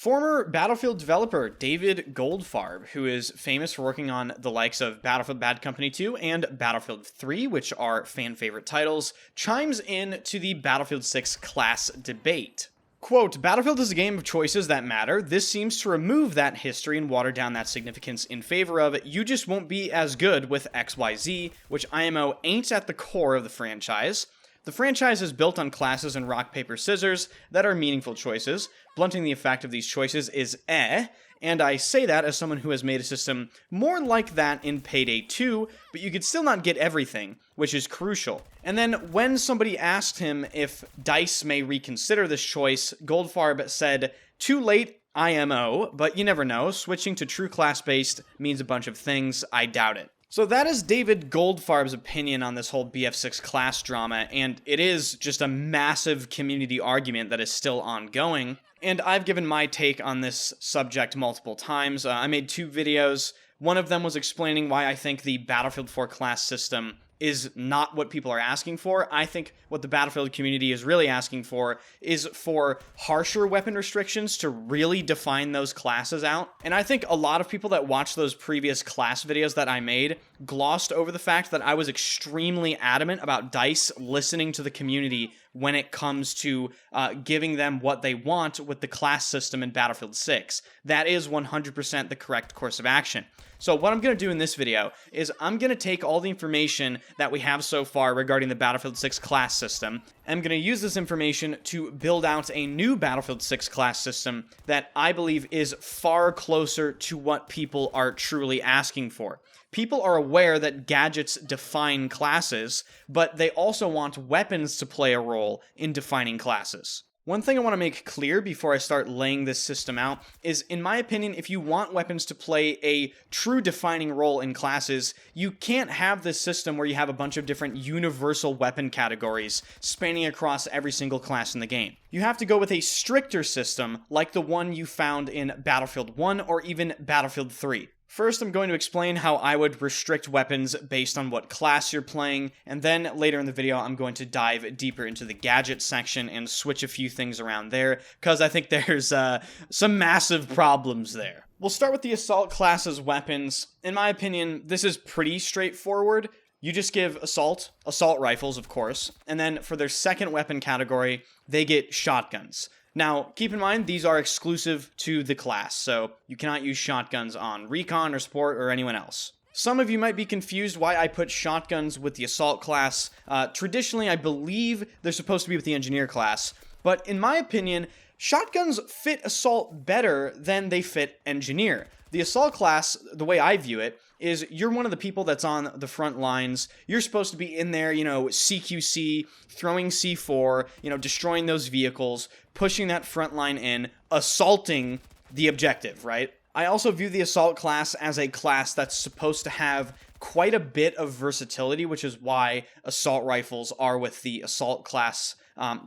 Former Battlefield developer David Goldfarb, who is famous for working on the likes of Battlefield Bad Company 2 and Battlefield 3, which are fan favorite titles, chimes in to the Battlefield 6 class debate. Quote, Battlefield is a game of choices that matter. This seems to remove that history and water down that significance in favor of you just won't be as good with XYZ, which IMO ain't at the core of the franchise. The franchise is built on classes and rock, paper, scissors that are meaningful choices. Blunting the effect of these choices is and I say that as someone who has made a system more like that in Payday 2, but you could still not get everything, which is crucial. And then when somebody asked him if DICE may reconsider this choice, Goldfarb said, too late, IMO, but you never know. Switching to true class-based means a bunch of things. I doubt it. So that is David Goldfarb's opinion on this whole BF6 class drama, and it is just a massive community argument that is still ongoing. And I've given my take on this subject multiple times. I made 2 videos. One of them was explaining why I think the Battlefield 4 class system is not what people are asking for. I think what the Battlefield community is really asking for is for harsher weapon restrictions to really define those classes out. And I think a lot of people that watched those previous class videos that I made glossed over the fact that I was extremely adamant about DICE listening to the community when it comes to giving them what they want with the class system in Battlefield 6. That is 100% the correct course of action. So what I'm going to do in this video is I'm going to take all the information that we have so far regarding the Battlefield 6 class system. I'm going to use this information to build out a new Battlefield 6 class system that I believe is far closer to what people are truly asking for. People are aware that gadgets define classes, but they also want weapons to play a role in defining classes. One thing I want to make clear before I start laying this system out is, in my opinion, if you want weapons to play a true defining role in classes, you can't have this system where you have a bunch of different universal weapon categories spanning across every single class in the game. You have to go with a stricter system like the one you found in Battlefield 1 or even Battlefield 3. First, I'm going to explain how I would restrict weapons based on what class you're playing, and then later in the video, I'm going to dive deeper into the gadget section and switch a few things around there, because I think there's some massive problems there. We'll start with the Assault class's weapons. In my opinion, this is pretty straightforward. You just give assault rifles, of course, and then for their second weapon category, they get shotguns. Now, keep in mind, these are exclusive to the class, so you cannot use shotguns on Recon or Sport or anyone else. Some of you might be confused why I put shotguns with the Assault class. Traditionally, I believe they're supposed to be with the Engineer class, but in my opinion, shotguns fit Assault better than they fit Engineer. The Assault class, the way I view it, is you're one of the people that's on the front lines. You're supposed to be in there, CQC, throwing C4, destroying those vehicles, pushing that front line in, assaulting the objective, right? I also view the Assault class as a class that's supposed to have quite a bit of versatility, which is why assault rifles are with the Assault class.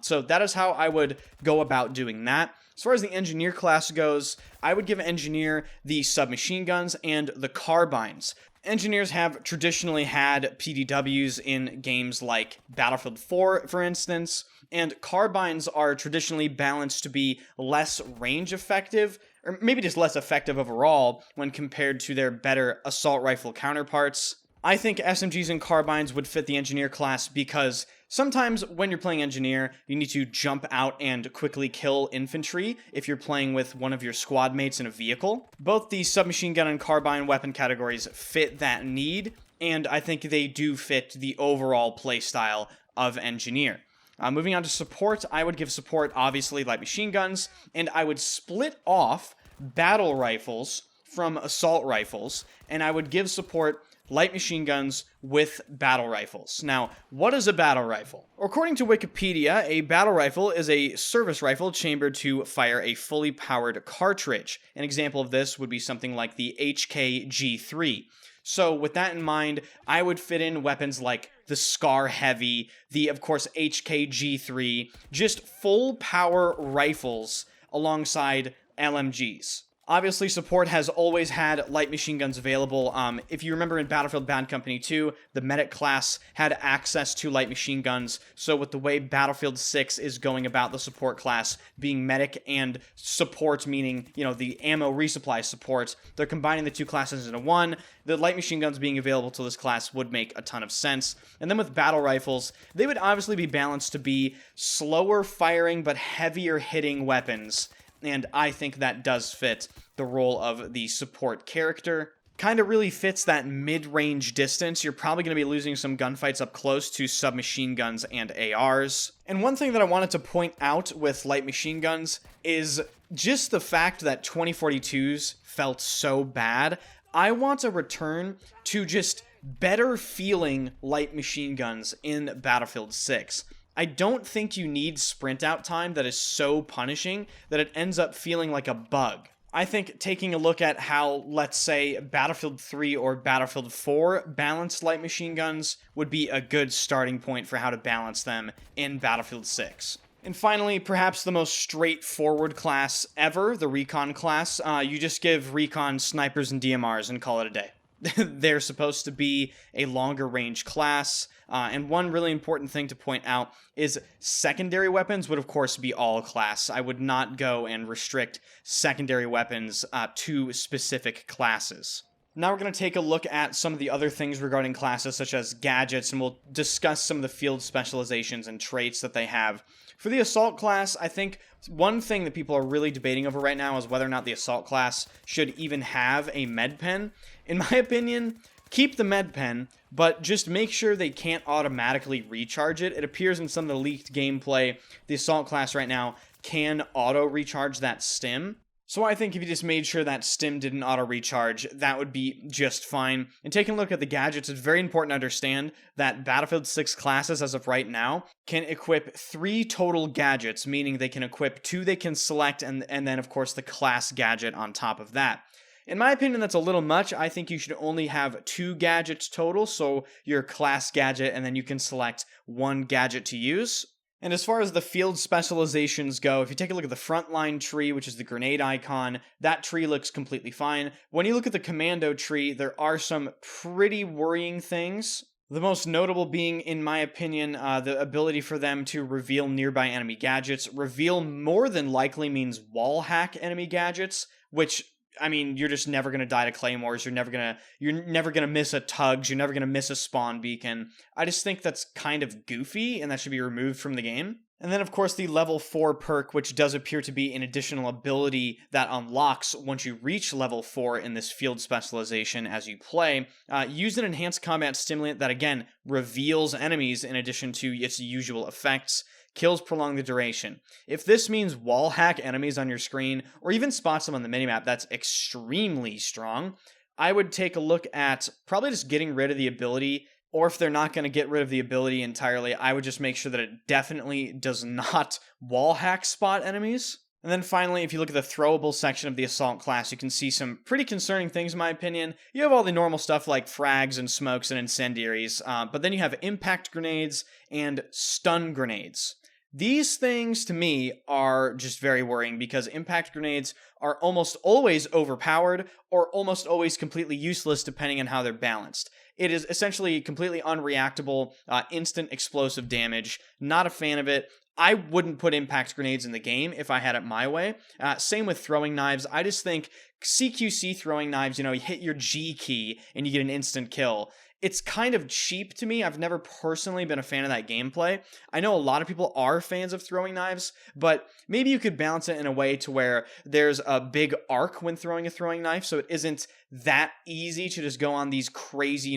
So that is how I would go about doing that. As far as the Engineer class goes, I would give Engineer the submachine guns and the carbines. Engineers have traditionally had PDWs in games like Battlefield 4, for instance, and carbines are traditionally balanced to be less range effective, or maybe just less effective overall when compared to their better assault rifle counterparts. I think SMGs and carbines would fit the Engineer class because sometimes when you're playing Engineer, you need to jump out and quickly kill infantry if you're playing with one of your squad mates in a vehicle. Both the submachine gun and carbine weapon categories fit that need, and I think they do fit the overall playstyle of Engineer. Moving on to support, I would give support, obviously, light machine guns, and I would split off battle rifles from assault rifles, and I would give support light machine guns with battle rifles. Now, what is a battle rifle? According to Wikipedia, a battle rifle is a service rifle chambered to fire a fully powered cartridge. An example of this would be something like the HK-G3. So with that in mind, I would fit in weapons like the Scar Heavy, the, of course, HK-G3, just full power rifles alongside LMGs. Obviously, support has always had light machine guns available. If you remember in Battlefield Bad Company 2, the medic class had access to light machine guns. So with the way Battlefield 6 is going about the support class being medic and support, meaning, the ammo resupply support, they're combining the two classes into one. The light machine guns being available to this class would make a ton of sense. And then with battle rifles, they would obviously be balanced to be slower firing but heavier hitting weapons. And I think that does fit the role of the support character. Kind of really fits that mid-range distance. You're probably going to be losing some gunfights up close to submachine guns and ARs. And one thing that I wanted to point out with light machine guns is just the fact that 2042s felt so bad. I want a return to just better feeling light machine guns in Battlefield 6. I don't think you need sprint out time that is so punishing that it ends up feeling like a bug. I think taking a look at how, let's say, Battlefield 3 or Battlefield 4 balanced light machine guns would be a good starting point for how to balance them in Battlefield 6. And finally, perhaps the most straightforward class ever, the Recon class. You just give Recon snipers and DMRs and call it a day. They're supposed to be a longer range class. And one really important thing to point out is secondary weapons would, of course, be all class. I would not go and restrict secondary weapons to specific classes. Now we're going to take a look at some of the other things regarding classes, such as gadgets, and we'll discuss some of the field specializations and traits that they have. For the Assault class, I think one thing that people are really debating over right now is whether or not the Assault class should even have a med pen. In my opinion, keep the med pen, but just make sure they can't automatically recharge it. It appears in some of the leaked gameplay, the Assault class right now can auto-recharge that stim. So I think if you just made sure that stim didn't auto-recharge, that would be just fine. And taking a look at the gadgets, it's very important to understand that Battlefield 6 classes, as of right now, can equip 3 total gadgets, meaning they can equip 2 they can select, and then, of course, the class gadget on top of that. In my opinion, that's a little much. I think you should only have 2 gadgets total, so your class gadget, and then you can select 1 gadget to use. And as far as the field specializations go, if you take a look at the frontline tree, which is the grenade icon, that tree looks completely fine. When you look at the commando tree, there are some pretty worrying things. The most notable being, in my opinion, the ability for them to reveal nearby enemy gadgets. Reveal more than likely means wall hack enemy gadgets, which, I mean, you're just never going to die to claymores, you're never going to miss a tugs, you're never going to miss a spawn beacon. I just think that's kind of goofy, and that should be removed from the game. And then, of course, the level 4 perk, which does appear to be an additional ability that unlocks once you reach level 4 in this field specialization as you play. Use an enhanced combat stimulant that, again, reveals enemies in addition to its usual effects. Kills prolong the duration. If this means wall hack enemies on your screen, or even spots them on the minimap, that's extremely strong. I would take a look at probably just getting rid of the ability, or if they're not going to get rid of the ability entirely, I would just make sure that it definitely does not wall hack spot enemies. And then finally, if you look at the throwable section of the Assault class, you can see some pretty concerning things in my opinion. You have all the normal stuff like frags and smokes and incendiaries, but then you have impact grenades and stun grenades. These things, to me, are just very worrying because impact grenades are almost always overpowered or almost always completely useless depending on how they're balanced. It is essentially completely unreactable, instant explosive damage. Not a fan of it. I wouldn't put impact grenades in the game if I had it my way. Same with throwing knives. I just think CQC throwing knives, you hit your G key and you get an instant kill. It's kind of cheap to me. I've never personally been a fan of that gameplay. I know a lot of people are fans of throwing knives, but maybe you could balance it in a way to where there's a big arc when throwing a throwing knife, so it isn't that easy to just go on these crazy,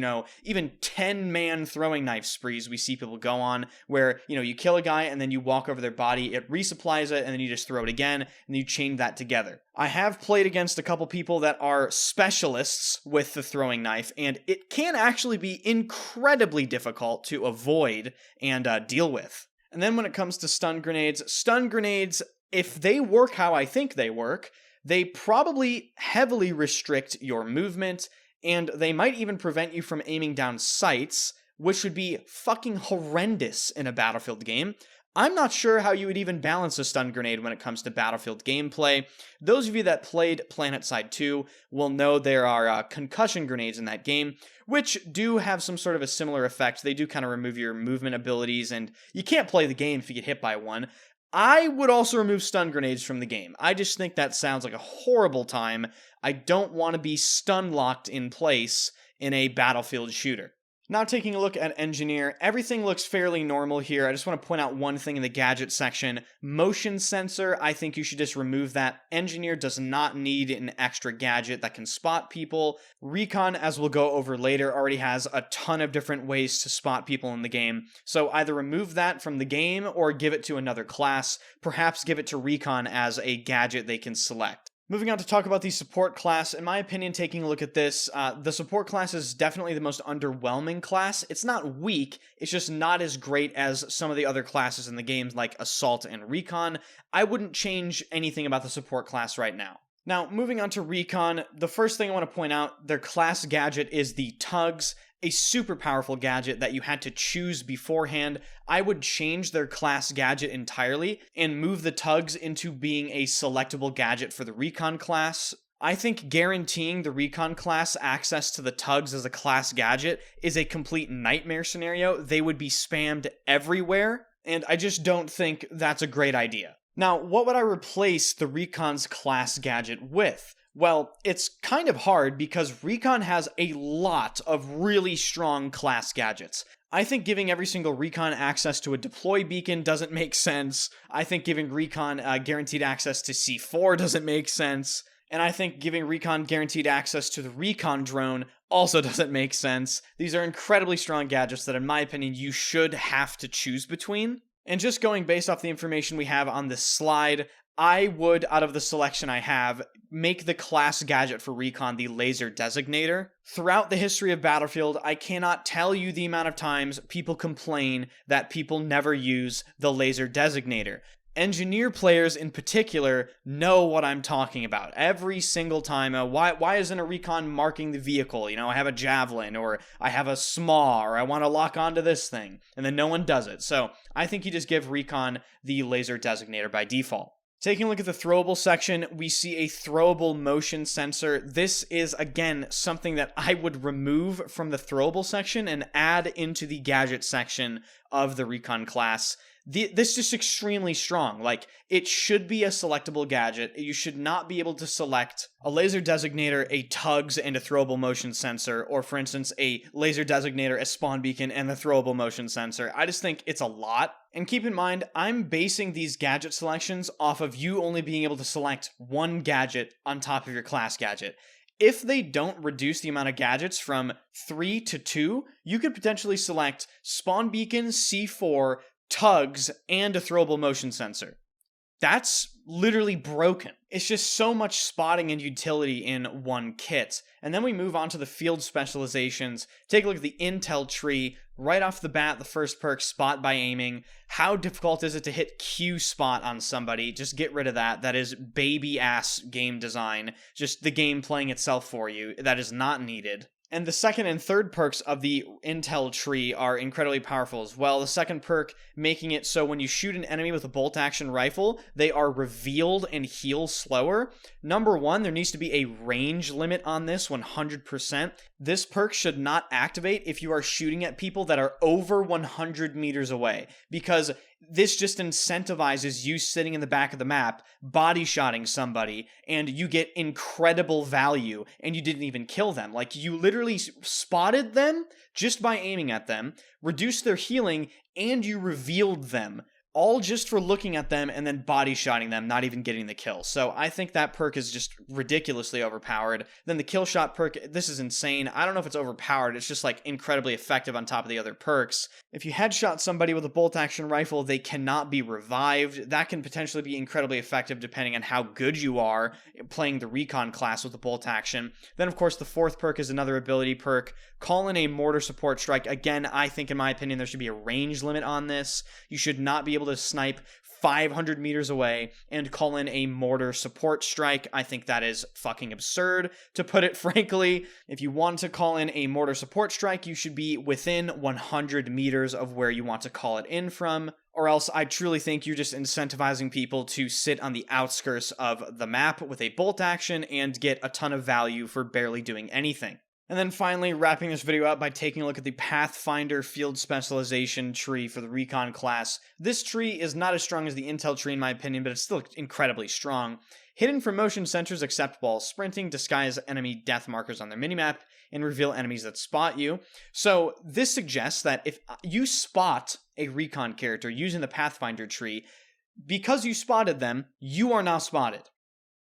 even 10-man throwing knife sprees we see people go on, where, you kill a guy and then you walk over their body, it resupplies it, and then you just throw it again, and you chain that together. I have played against a couple people that are specialists with the throwing knife, and it can actually be incredibly difficult to avoid and deal with. And then when it comes to stun grenades, if they work how I think they work, they probably heavily restrict your movement, and they might even prevent you from aiming down sights, which would be fucking horrendous in a Battlefield game. I'm not sure how you would even balance a stun grenade when it comes to Battlefield gameplay. Those of you that played PlanetSide 2 will know there are concussion grenades in that game, which do have some sort of a similar effect. They do kind of remove your movement abilities, and you can't play the game if you get hit by one. I would also remove stun grenades from the game. I just think that sounds like a horrible time. I don't want to be stun locked in place in a Battlefield shooter. Now taking a look at Engineer, everything looks fairly normal here. I just want to point out one thing in the gadget section. Motion sensor, I think you should just remove that. Engineer does not need an extra gadget that can spot people. Recon, as we'll go over later, already has a ton of different ways to spot people in the game. So either remove that from the game or give it to another class. Perhaps give it to Recon as a gadget they can select. Moving on to talk about the support class, in my opinion, taking a look at this, the support class is definitely the most underwhelming class. It's not weak, it's just not as great as some of the other classes in the games like Assault and Recon. I wouldn't change anything about the support class right now. Now, moving on to Recon, the first thing I want to point out, their class gadget is the Tugs, a super powerful gadget that you had to choose beforehand. I would change their class gadget entirely and move the Tugs into being a selectable gadget for the Recon class. I think guaranteeing the Recon class access to the Tugs as a class gadget is a complete nightmare scenario. They would be spammed everywhere, and I just don't think that's a great idea. Now, what would I replace the Recon's class gadget with? Well, it's kind of hard because Recon has a lot of really strong class gadgets. I think giving every single Recon access to a deploy beacon doesn't make sense. I think giving Recon guaranteed access to C4 doesn't make sense. And I think giving Recon guaranteed access to the Recon drone also doesn't make sense. These are incredibly strong gadgets that, in my opinion, you should have to choose between. And just going based off the information we have on this slide, I would, out of the selection I have, make the class gadget for Recon the Laser Designator. Throughout the history of Battlefield, I cannot tell you the amount of times people complain that people never use the Laser Designator. Engineer players in particular know what I'm talking about. Every single time, why isn't a Recon marking the vehicle? I have a Javelin, or I have a SMAW, or I want to lock onto this thing, and then no one does it. So I think you just give Recon the Laser Designator by default. Taking a look at the throwable section, we see a throwable motion sensor. This is, again, something that I would remove from the throwable section and add into the gadget section of the Recon class. This is just extremely strong. It should be a selectable gadget. You should not be able to select a laser designator, a Tugs, and a throwable motion sensor, or for instance, a laser designator, a spawn beacon, and the throwable motion sensor. I just think it's a lot. And keep in mind, I'm basing these gadget selections off of you only being able to select one gadget on top of your class gadget. If they don't reduce the amount of gadgets from 3 to 2, you could potentially select spawn beacon, C4, Tugs, and a throwable motion sensor. That's literally broken. It's just so much spotting and utility in one kit. And then we move on to the field specializations. Take a look at the intel tree. Right off the bat, the first perk, spot by aiming. How difficult is it to hit Q spot on somebody? Just get rid of that. That is baby ass game design. Just the game playing itself for you. That is not needed. And the second and third perks of the intel tree are incredibly powerful as well. The second perk making it so when you shoot an enemy with a bolt action rifle, they are revealed and heal slower. Number one, there needs to be a range limit on this 100%. This perk should not activate if you are shooting at people that are over 100 meters away, because this just incentivizes you sitting in the back of the map, body shotting somebody, and you get incredible value, and you didn't even kill them. You literally spotted them just by aiming at them, reduced their healing, and you revealed them. All just for looking at them and then body shotting them, not even getting the kill. So I think that perk is just ridiculously overpowered. Then the kill shot perk, this is insane. I don't know if it's overpowered. It's just incredibly effective on top of the other perks. If you headshot somebody with a bolt action rifle, they cannot be revived. That can potentially be incredibly effective depending on how good you are playing the Recon class with the bolt action. Then of course the fourth perk is another ability perk. Call in a mortar support strike. Again, I think in my opinion there should be a range limit on this. You should not be able to snipe 500 meters away and call in a mortar support strike. I think that is fucking absurd, to put it frankly. If you want to call in a mortar support strike, you should be within 100 meters of where you want to call it in from, or else I truly think you're just incentivizing people to sit on the outskirts of the map with a bolt action and get a ton of value for barely doing anything. And then finally, wrapping this video up by taking a look at the Pathfinder field specialization tree for the Recon class. This tree is not as strong as the Intel tree in my opinion, but it's still incredibly strong. Hidden from motion sensors except while sprinting, disguise enemy death markers on their minimap, and reveal enemies that spot you. So this suggests that if you spot a Recon character using the Pathfinder tree, because you spotted them, you are now spotted.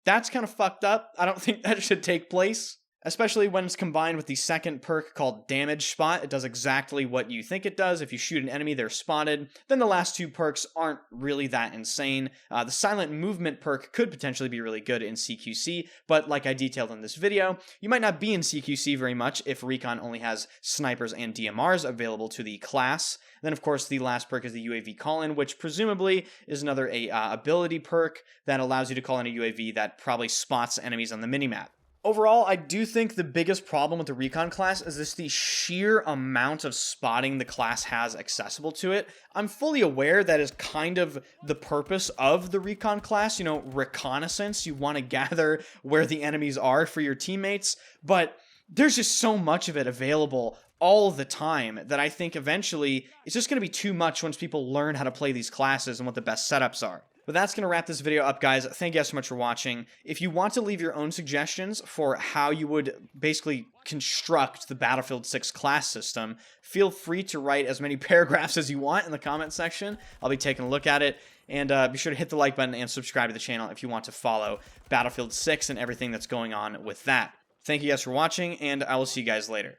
That's kind of fucked up. I don't think that should take place. Especially when it's combined with the second perk called Damage Spot. It does exactly what you think it does. If you shoot an enemy, they're spotted. Then the last two perks aren't really that insane. The Silent Movement perk could potentially be really good in CQC, but like I detailed in this video, you might not be in CQC very much if Recon only has snipers and DMRs available to the class. Then, of course, the last perk is the UAV call-in, which presumably is another ability perk that allows you to call in a UAV that probably spots enemies on the minimap. Overall, I do think the biggest problem with the Recon class is just the sheer amount of spotting the class has accessible to it. I'm fully aware that is kind of the purpose of the Recon class, you know, reconnaissance. You want to gather where the enemies are for your teammates, but there's just so much of it available all the time that I think eventually it's just going to be too much once people learn how to play these classes and what the best setups are. But that's going to wrap this video up, guys. Thank you guys so much for watching. If you want to leave your own suggestions for how you would basically construct the Battlefield 6 class system, feel free to write as many paragraphs as you want in the comment section. I'll be taking a look at it. And be sure to hit the like button and subscribe to the channel if you want to follow Battlefield 6 and everything that's going on with that. Thank you guys for watching, and I will see you guys later.